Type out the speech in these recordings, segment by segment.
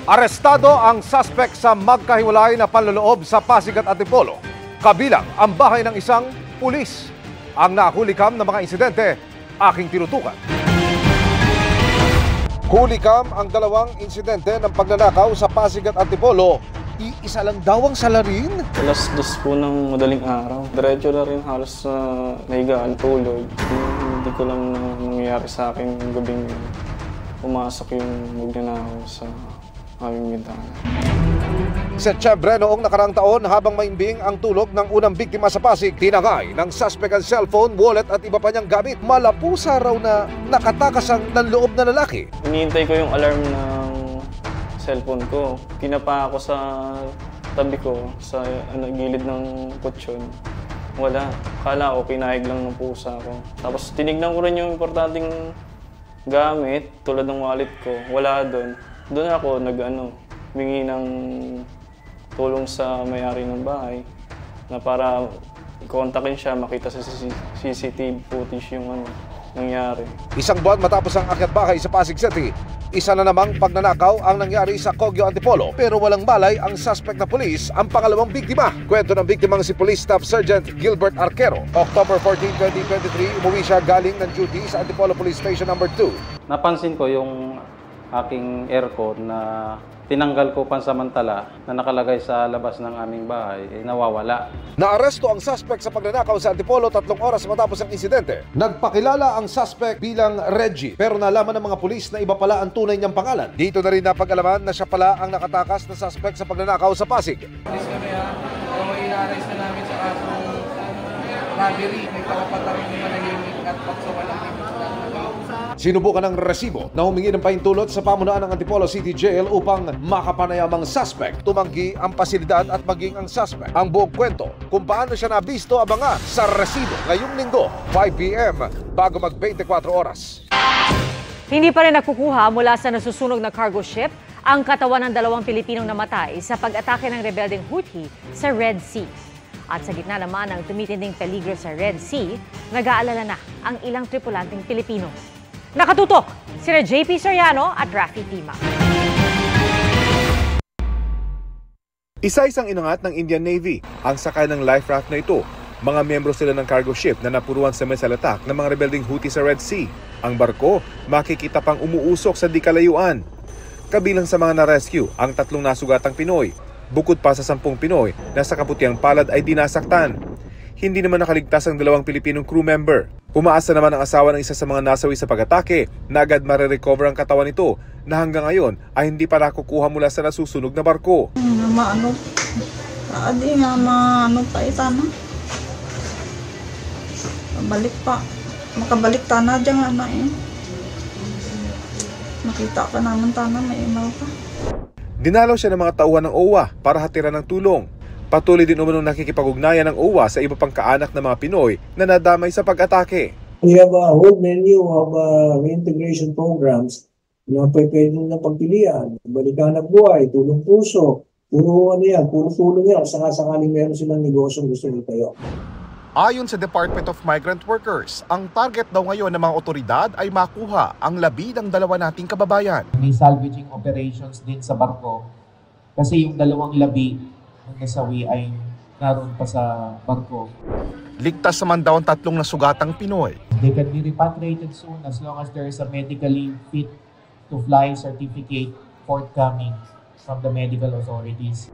Arestado ang suspect sa magkahiwalay na panloloob sa Pasig at Antipolo. Kabilang ang bahay ng isang pulis. Ang nahulikam ng mga insidente, aking tinutukan. Hulikam ang dalawang insidente ng pagnanakaw sa Pasig at Antipolo. Iisa lang daw ang salarin? Alas 2 po ng madaling araw. Diretso na rin halos nahigaan tulog. Hindi ko lang nangyayari sa akin yung gabing pumasok yung magnanakaw sa aming bintana. Setyembre noong nakaraang taon, habang maimbing ang tulog ng unang biktima sa Pasig, tinangay ng suspect ang cellphone, wallet at iba pa niyang gamit. Malapusa raw na nakatakas ang nanloob na lalaki. Hinihintay ko yung alarm ng cellphone ko. Pinapa ako sa tabi ko, sa gilid ng kutsyon. Wala. Kala ko, kinahig lang ng pusa ko. Tapos tinignan ko rin yung importanteng gamit, tulad ng wallet ko. Wala doon. Doon ako humingi ng tulong sa may-ari ng bahay na para kontakin siya, makita sa CCTV footage yung nangyari. Isang buwan matapos ang akyat bahay sa Pasig City, isa na namang pagnanakaw ang nangyari sa Cogyo, Antipolo, pero walang malay ang suspect na pulis ang pangalawang biktima. Kwento ng biktimang si Police Staff Sergeant Gilbert Arquero. October 14, 2023, umuwi siya galing ng duty sa Antipolo Police Station No. 2. Napansin ko yung aking aircon na tinanggal ko pansamantala na nakalagay sa labas ng aming bahay, nawawala. Naaresto ang suspect sa pagnanakaw sa Antipolo 3 oras matapos ang insidente. Nagpakilala ang suspect bilang Reggie, pero nalaman ng mga pulis na iba pala ang tunay niyang pangalan. Dito na rin napag-alaman na siya pala ang nakatakas na suspect sa pagnanakaw sa Pasig. Pulis kami i-arrest na namin sa kasong robbery. May pakapatang yung manahimik at pagsawalang Sinubukan ng resibo na humingi ng pahintulot sa pamunuan ng Antipolo City Jail upang makapanayamang suspect. Tumanggi ang pasilidad at maging ang suspect. Ang buong kwento kung paano siya nabisto abanga sa resibo ngayong linggo, 5 p.m. bago mag 24 oras. Hindi pa rin nakukuha mula sa nasusunog na cargo ship ang katawan ng 2 Pilipinong namatay sa pag-atake ng rebeldeng Houthi sa Red Sea. At sa gitna naman ng tumitinding peligro sa Red Sea, nag-aalala na ang ilang tripulanteng Pilipino. Nakatutok sina JP Soriano at Rafi Tima. Isa-isang inangat ng Indian Navy ang sakay ng life raft na ito. Mga miyembro sila ng cargo ship na napuruan sa missile attack ng mga rebelding Houthi sa Red Sea. Ang barko makikita pang umuusok sa di kalayuan. Kabilang sa mga na-rescue ang 3 nasugatang Pinoy. Bukod pa sa 10 Pinoy na sa kabutiang palad ay dinasaktan. Hindi naman nakaligtas ang 2 Pilipinong crew member. Pumaasa naman ang asawa ng isa sa mga nasawi sa pag-atake na agad marirecover ang katawan nito na hanggang ngayon ay hindi pa nakukuha mula sa nasusunog na barko. Makabalik tana dyan nga na eh. Nakita ka naman tana, may email ka. Dinalaw siya ng mga tauhan ng OWA para hatiran ng tulong. Patuloy din umanong nakikipag-ugnayan ng OWA sa iba pang kaanak ng mga Pinoy na nadamay sa pag-atake. We have a whole menu of reintegration programs na pwede na pagpilian. Balikanag buhay, tulong puso, puro tulong yan. Saka-sakaling meron silang negosyo gusto nito tayo. Ayon sa Department of Migrant Workers, ang target daw ngayon ng mga otoridad ay makuha ang labi ng 2 nating kababayan. May salvaging operations din sa barko kasi yung 2 labi ng nasawi ay naroon pa sa barko. Ligtas naman daw ang 3 nasugatang Pinoy. They can be repatriated soon as long as there is a medically fit to fly certificate forthcoming from the medical authorities.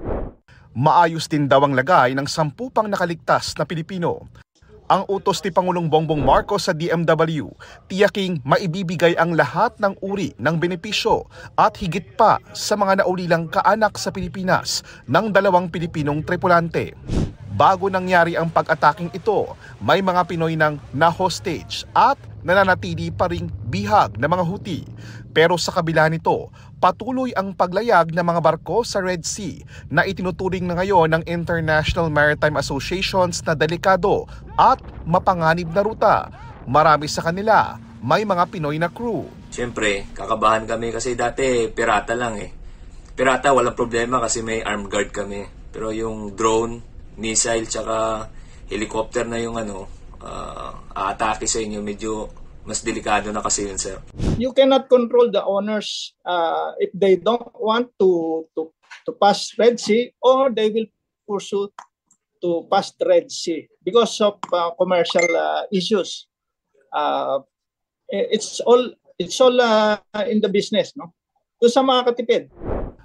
Maayos din daw ang lagay ng 10 pang nakaligtas na Pilipino. Ang utos ni Pangulong Bongbong Marcos sa DMW, tiyaking maibibigay ang lahat ng uri ng benepisyo at higit pa sa mga naulilang kaanak sa Pilipinas ng 2 Pilipinong tripulante. Bago nangyari ang pag-ataking ito, may mga Pinoy nang na-hostage at nananatili pa ring bihag ng mga Houthi. Pero sa kabila nito, patuloy ang paglayag ng mga barko sa Red Sea na itinuturing na ngayon ng International Maritime Associations na delikado at mapanganib na ruta. Marami sa kanila, may mga Pinoy na crew. Siyempre, kakabahan kami kasi dati pirata lang eh. Pirata walang problema kasi may armed guard kami. Pero yung drone, missile, tsaka helicopter na yung aatake sa inyo, medyo Mas delikado na kasi yun, sir. You cannot control the owners if they don't want to pass Red Sea, or they will pursue to pass the Red Sea because of commercial issues. It's all in the business, no? Doon sa mga katipid.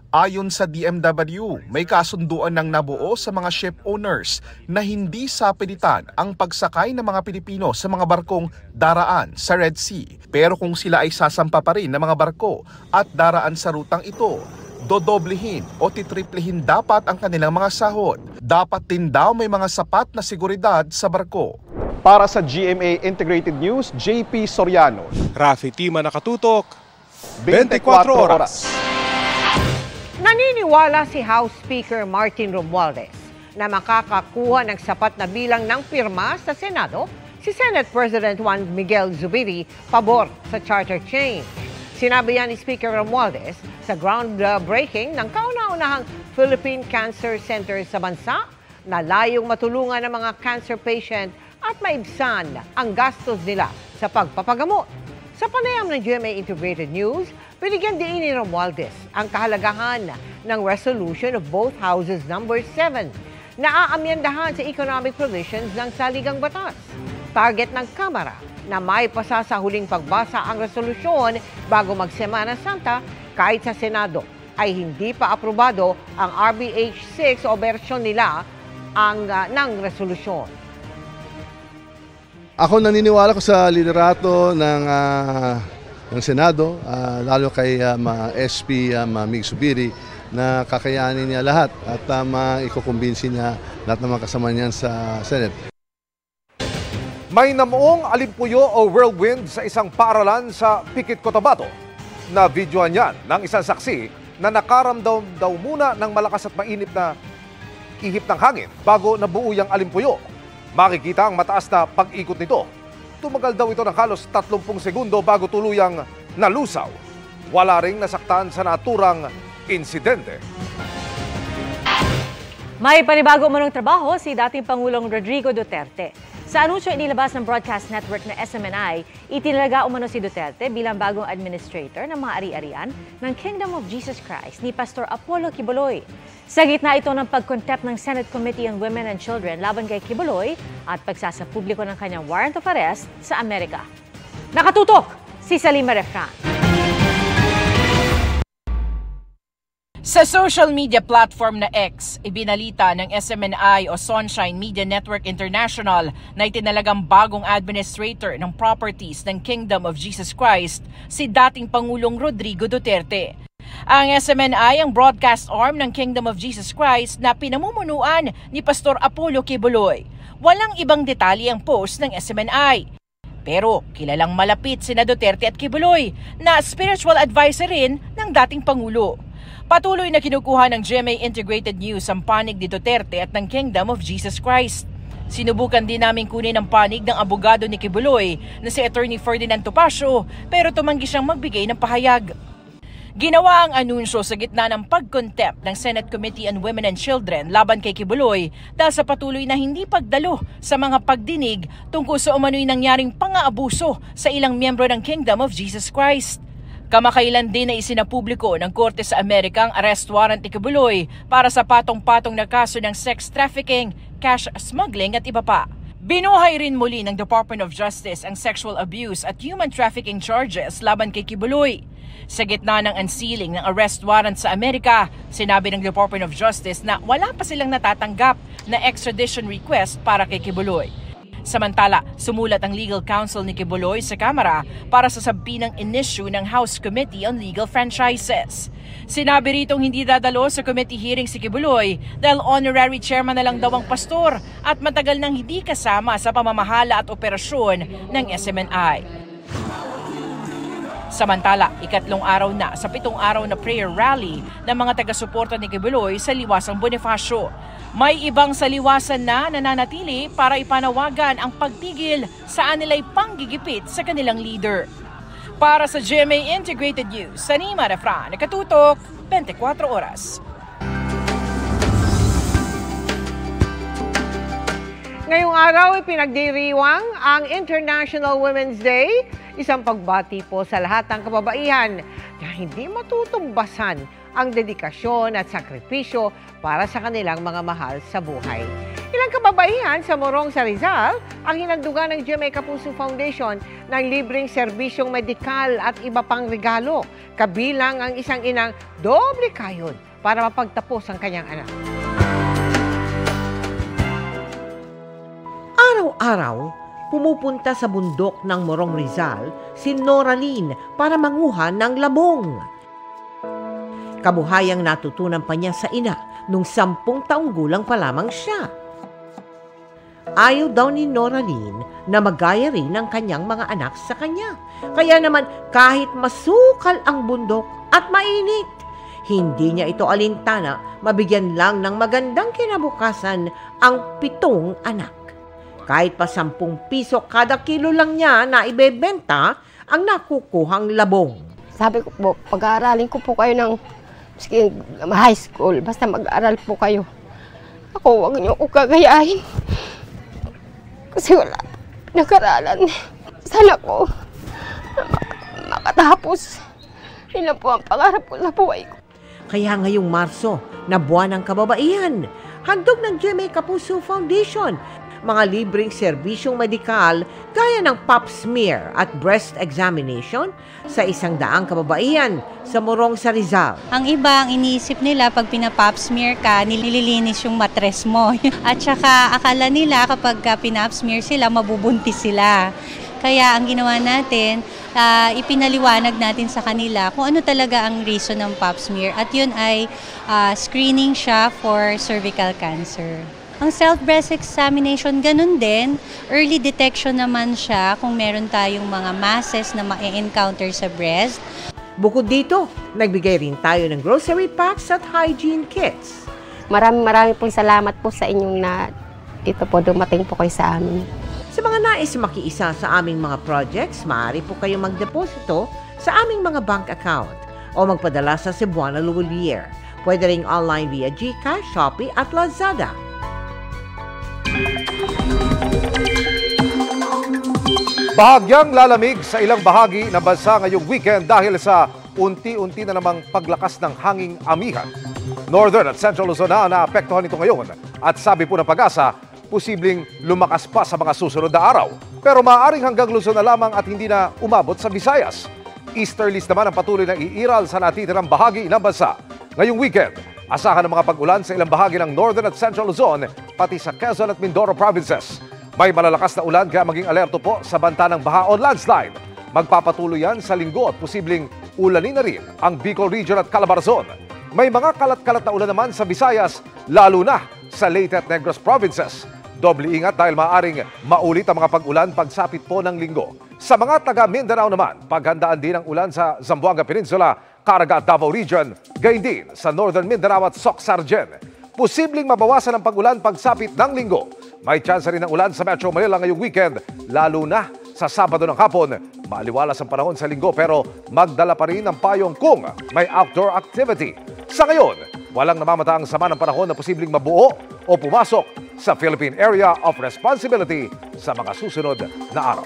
Ayon sa DMW, may kasunduan ng nabuo sa mga ship owners na hindi sapilitan ang pagsakay ng mga Pilipino sa mga barkong daraan sa Red Sea. Pero kung sila ay sasampa pa rin ng mga barko at daraan sa rutang ito, dodoblehin o titriplihin dapat ang kanilang mga sahod. Dapat din daw may mga sapat na seguridad sa barko. Para sa GMA Integrated News, JP Soriano. Rafi Tima nakatutok, 24 oras. Naniniwala si House Speaker Martin Romualdez na makakakuha ng sapat na bilang ng pirma sa Senado si Senate President Juan Miguel Zubiri pabor sa charter change. Sinabi yan ni Speaker Romualdez sa groundbreaking ng kauna-unahang Philippine Cancer Center sa bansa na layong matulungan ng mga cancer patient at maibsan ang gastos nila sa pagpapagamot. Sa panayam ng GMA Integrated News, binigyan din ni Romualdez ang kahalagahan ng resolution of both houses number 7 na aamyendahan sa economic provisions ng saligang batas. Target ng Kamara na may pasa sa huling pagbasa ang resolusyon bago mag-Semana Santa kahit sa Senado ay hindi pa aprobado ang RBH 6 o bersyon nila ng resolusyon. Ako naniniwala ko sa liderato ng Senado, lalo kay SP Mig Zubiri, na kakayanin niya lahat at ikukumbinsi niya lahat ng mga kasama niyan sa Senate. May namuong alimpuyo o whirlwind sa isang paaralan sa Pikit, Cotabato. Na-videoan yan ng isang saksi na nakaramdam daw muna ng malakas at mainit na ihip ng hangin bago nabuo yung alimpuyo. Makikita ang mataas na pag-ikot nito. Tumagal daw ito ng halos 30 segundo bago tuluyang nalusaw. Wala ring nasaktan sa naturang insidente. May panibago manong trabaho si dating Pangulong Rodrigo Duterte. Sa anunsyo inilabas ng broadcast network na SMNI, itinalaga umano si Duterte bilang bagong administrator ng mga ari-arian ng Kingdom of Jesus Christ ni Pastor Apollo Quiboloy. Sa gitna ito ng pag-contempt ng Senate Committee on Women and Children laban kay Quiboloy at pagsasapubliko ng kanyang warrant of arrest sa Amerika. Nakatutok si Salima Refran. Sa social media platform na X, ibinalita ng SMNI o Sunshine Media Network International na itinalagang bagong administrator ng properties ng Kingdom of Jesus Christ si dating Pangulong Rodrigo Duterte. Ang SMNI ang broadcast arm ng Kingdom of Jesus Christ na pinamumunuan ni Pastor Apollo Quiboloy. Walang ibang detalye ang post ng SMNI. Pero kilalang malapit sina Duterte at Quiboloy na spiritual advisor rin ng dating Pangulo. Patuloy na kinukuha ng GMA Integrated News ang panig ni Duterte at ng Kingdom of Jesus Christ. Sinubukan din namin kunin ang panig ng abogado ni Quiboloy na si Attorney Ferdinand Topacio pero tumanggi siyang magbigay ng pahayag. Ginawa ang anunsyo sa gitna ng pag-contempt ng Senate Committee on Women and Children laban kay Quiboloy dahil sa patuloy na hindi pagdalo sa mga pagdinig tungkol sa umano'y nangyaring pang-aabuso sa ilang miyembro ng Kingdom of Jesus Christ. Kamakailan din na isinapubliko ng Korte sa Amerika ang arrest warrant ni Quiboloy para sa patong-patong na kaso ng sex trafficking, cash smuggling at iba pa. Binuhay rin muli ng Department of Justice ang sexual abuse at human trafficking charges laban kay Quiboloy. Sa gitna ng unsealing ng arrest warrant sa Amerika, sinabi ng Department of Justice na wala pa silang natatanggap na extradition request para kay Quiboloy. Samantala, sumulat ang legal counsel ni Quiboloy sa Kamara para sa sampinang in-issue ng House Committee on Legal Franchises. Sinabi ritong hindi dadalo sa committee hearing si Quiboloy dahil honorary chairman na lang daw ang pastor at matagal nang hindi kasama sa pamamahala at operasyon ng SMNI. Samantala, ikatlong araw na sa 7 araw na prayer rally ng mga taga-suporta ni Quiboloy sa Liwasang Bonifacio. May ibang sa Liwasan na nananatili para ipanawagan ang pagtigil sa anilay panggigipit sa kanilang leader. Para sa GMA Integrated News, Salima Refran, nakatutok, 24 oras. Ngayong araw, pinagdiriwang ang International Women's Day, isang pagbati po sa lahat ng kababaihan na hindi matutumbasan ang dedikasyon at sakripisyo para sa kanilang mga mahal sa buhay. Ilang kababaihan sa Morong sa Rizal ang hinandugan ng GMA Kapuso Foundation ng libreng serbisyong medikal at iba pang regalo, kabilang ang isang inang doble kayod para mapagtapos ang kanyang anak. Araw-araw, pumupunta sa bundok ng Morong Rizal si Noraline para manguha ng labong. Kabuhayang natutunan pa niya sa ina nung 10 taong gulang pa lamang siya. Ayaw daw ni Noraline na magaya rin ng kanyang mga anak sa kanya. Kaya naman kahit masukal ang bundok at mainit, hindi niya ito alintana, mabigyan lang ng magandang kinabukasan ang 7 anak. Kahit pa 10 piso kada kilo lang niya na ibebenta ang nakukuhang labong. Sabi ko po, pag-aaralin ko po kayo ng high school, basta mag-aaral po kayo. Ako, huwag niyo ko kagayahin. Kasi wala nag-aralan. Sana ko makatapos. Yun lang po ang pangarap ko sa buhay ko. Kaya ngayong Marso, na buwan ng kababaihan, handog ng GMA Kapuso Foundation mga libreng serbisyong medikal gaya ng pap smear at breast examination sa 100 kababaihan sa Morong sa Rizal. Ang iba, ang iniisip nila pag pinapap smear ka, nililinis yung matres mo. At saka akala nila kapag pinap smear sila, mabubuntis sila. Kaya ang ginawa natin, ipinaliwanag natin sa kanila kung ano talaga ang reason ng pap smear. At yun ay screening siya for cervical cancer. Ang self-breast examination, ganun din. Early detection naman siya kung meron tayong mga masses na ma-encounter sa breast. Bukod dito, nagbigay rin tayo ng grocery packs at hygiene kits. Maraming pong salamat po sa inyong na dito po dumating po kayo sa amin. Sa mga nais makiisa sa aming mga projects, maaari po kayong magdeposito sa aming mga bank account o magpadala sa Cebuana Luwalier. Pwede ring online via GCash, Shopee at Lazada. Bahagyang lalamig sa ilang bahagi ng bansa ngayong weekend dahil sa unti-unti na namang paglakas ng hanging amihan. Northern at Central Luzon na naapektuhan ito ngayon at sabi po ng Pag-asa, posibleng lumakas pa sa mga susunod na araw. Pero maaaring hanggang Luzon na lamang at hindi na umabot sa Visayas. Easterlies naman ang patuloy na iiral sa natitirang bahagi ng bansa. Ngayong weekend, asahan ng mga pag-ulan sa ilang bahagi ng Northern at Central Luzon, pati sa Quezon at Mindoro provinces. May malalakas na ulan kaya maging alerto po sa banta ng baha o landslide. Magpapatuloy yan sa linggo at posibleng ulanin na rin ang Bicol Region at Calabarzon. May mga kalat-kalat na ulan naman sa Visayas, lalo na sa Leyte at Negros provinces. Doble ingat dahil maaaring maulit ang mga pag-ulan pagsapit po ng linggo. Sa mga taga Mindanao naman, paghandaan din ang ulan sa Zamboanga Peninsula, Caraga at Davao Region, gayon din sa Northern Mindanao at Soc-Sargen. Posibleng mabawasan ang pag-ulan pagsapit ng linggo. May chance rin ng ulan sa Metro Manila ngayong weekend, lalo na sa Sabado ng hapon. Maaliwalas ang panahon sa linggo pero magdala pa rin ng payong kung may outdoor activity. Sa ngayon, walang namamataang sama ng panahon na posibleng mabuo o pumasok sa Philippine Area of Responsibility sa mga susunod na araw.